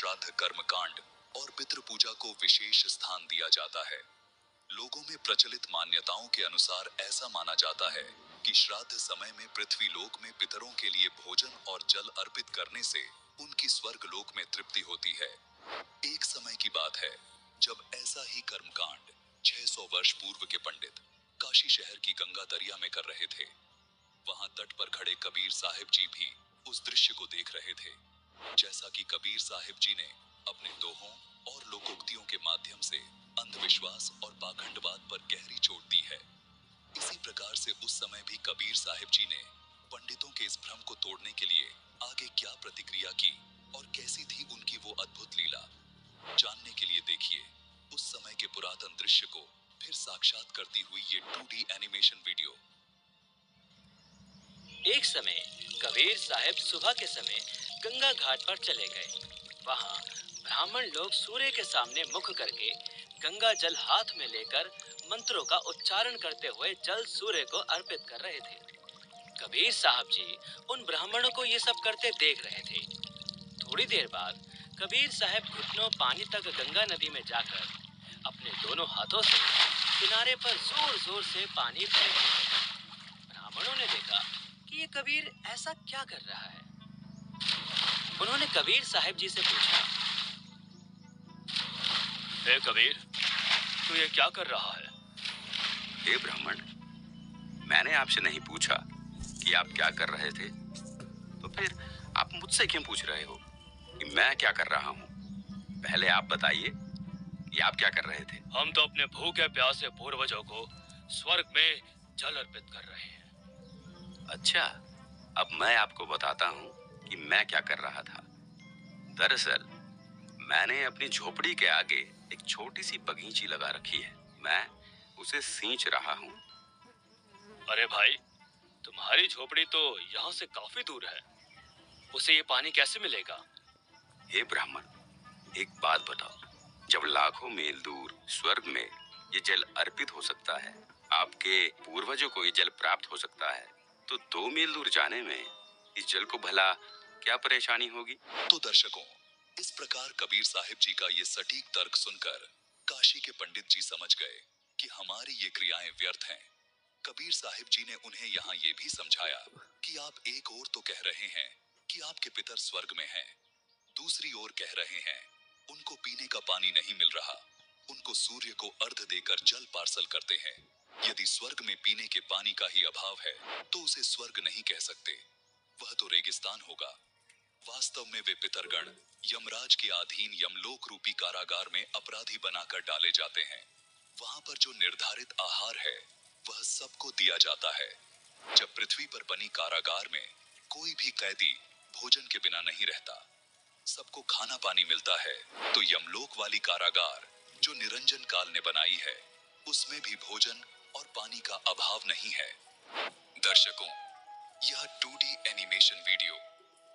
श्राद्ध कर्मकांड और पितृ पूजा को विशेष स्थान दिया जाता है। लोगों में प्रचलित मान्यताओं के अनुसार ऐसा माना जाता है कि श्राद्ध समय में पृथ्वी लोक में पितरों के लिए भोजन और जल अर्पित करने से उनकी स्वर्ग लोक में तृप्ति होती है। एक समय की बात है जब ऐसा ही कर्मकांड 600 वर्ष पूर्व के पंडित काशी शहर की गंगा दरिया में कर रहे थे। वहां तट पर खड़े कबीर साहिब जी भी उस दृश्य को देख रहे थे। जैसा कि कबीर साहिब जी ने अपने दोहों और लोकोक्तियों के माध्यम से अंधविश्वास और पाखंडवाद पर गहरी चोट दी है, इसी प्रकार से उस समय भी कबीर साहिब जी ने पंडितों के इस भ्रम को तोड़ने के लिए आगे क्या प्रतिक्रिया की और कैसी थी उनकी वो अद्भुत लीला, जानने के लिए देखिए उस समय के पुरातन दृश्य को फिर साक्षात करती हुई ये 2D एनिमेशन वीडियो। एक समय कबीर साहब सुबह के समय गंगा घाट पर चले गए। वहां ब्राह्मण लोग सूर्य के सामने मुख करके गंगा जल हाथ में लेकर मंत्रों का उच्चारण करते हुए जल सूर्य को अर्पित कर रहे थे। कबीर साहब जी उन ब्राह्मणों को ये सब करते देख रहे थे। थोड़ी देर बाद कबीर साहब घुटनों पानी तक गंगा नदी में जाकर अपने दोनों हाथों से किनारे पर जोर जोर से पानी फेंकने लगे। ब्राह्मणों ने देखा कि ये कबीर ऐसा क्या कर रहा है। उन्होंने कबीर साहब जी से पूछा, हे कबीर, तू ये क्या कर रहा है? हे ब्राह्मण, मैंने आपसे नहीं पूछा कि आप क्या कर रहे थे, तो फिर आप मुझसे क्यों पूछ रहे हो कि मैं क्या कर रहा हूँ? पहले आप बताइए कि आप क्या कर रहे थे। हम तो अपने भूखे प्यासे पूर्वजों को स्वर्ग में जल अर्पित कर रहे हैं। अच्छा, अब मैं आपको बताता हूँ कि मैं क्या कर रहा था। दरअसल मैंने अपनी झोपड़ी के आगे एक छोटी सी बगीची लगा रखी है। मैं उसे सींच रहा हूँ। अरे भाई, तुम्हारी झोपड़ी तो यहाँ से काफी दूर है, उसे ये पानी कैसे मिलेगा? हे ब्राह्मण, एक बात बताओ, जब लाखों मील दूर स्वर्ग में ये जल अर्पित हो सकता है, आपके पूर्वजों को ये जल प्राप्त हो सकता है, तो 2 मील दूर जाने में इस जल को भला क्या परेशानी होगी? तो दर्शकों, इस प्रकार कबीर साहिब जी का ये सटीक तर्क सुनकर काशी के पंडित जी समझ गए कि हमारी ये क्रियाएं व्यर्थ हैं। कबीर साहिब जी ने उन्हें यहाँ ये भी समझाया कि आप एक ओर तो कह रहे हैं कि आपके पितर स्वर्ग में हैं, दूसरी ओर कह रहे हैं उनको पीने का पानी नहीं मिल रहा, उनको सूर्य को अर्घ देकर जल पार्सल करते हैं। यदि स्वर्ग में पीने के पानी का ही अभाव है तो उसे स्वर्ग नहीं कह सकते, वह तो रेगिस्तान होगा। वास्तव में वे पितरगण यमराज के अधीन यमलोक रूपी कारागार में अपराधी बनाकर डाले जाते हैं। वहां पर जो निर्धारित आहार है वह सबको दिया जाता है। जब पृथ्वी पर बनी कारागार में कोई भी कैदी भोजन के बिना नहीं रहता, सबको खाना पानी मिलता है, तो यमलोक वाली कारागार जो निरंजन काल ने बनाई है उसमें भी भोजन और पानी का अभाव नहीं है। दर्शकों, यह 2D एनिमेशन वीडियो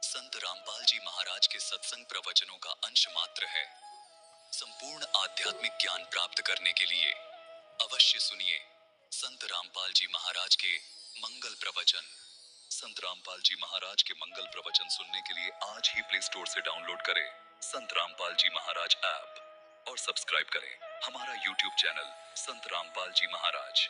संत रामपाल जी महाराज के सत्संग प्रवचनों का अंश मात्र है। संपूर्ण आध्यात्मिक ज्ञान प्राप्त करने के लिए अवश्य सुनिए संत रामपाल जी महाराज के मंगल प्रवचन। संत रामपाल जी महाराज के मंगल प्रवचन सुनने के लिए आज ही प्ले स्टोर से डाउनलोड करें संत रामपाल जी महाराज ऐप और सब्सक्राइब करें हमारा YouTube चैनल संत रामपाल जी महाराज।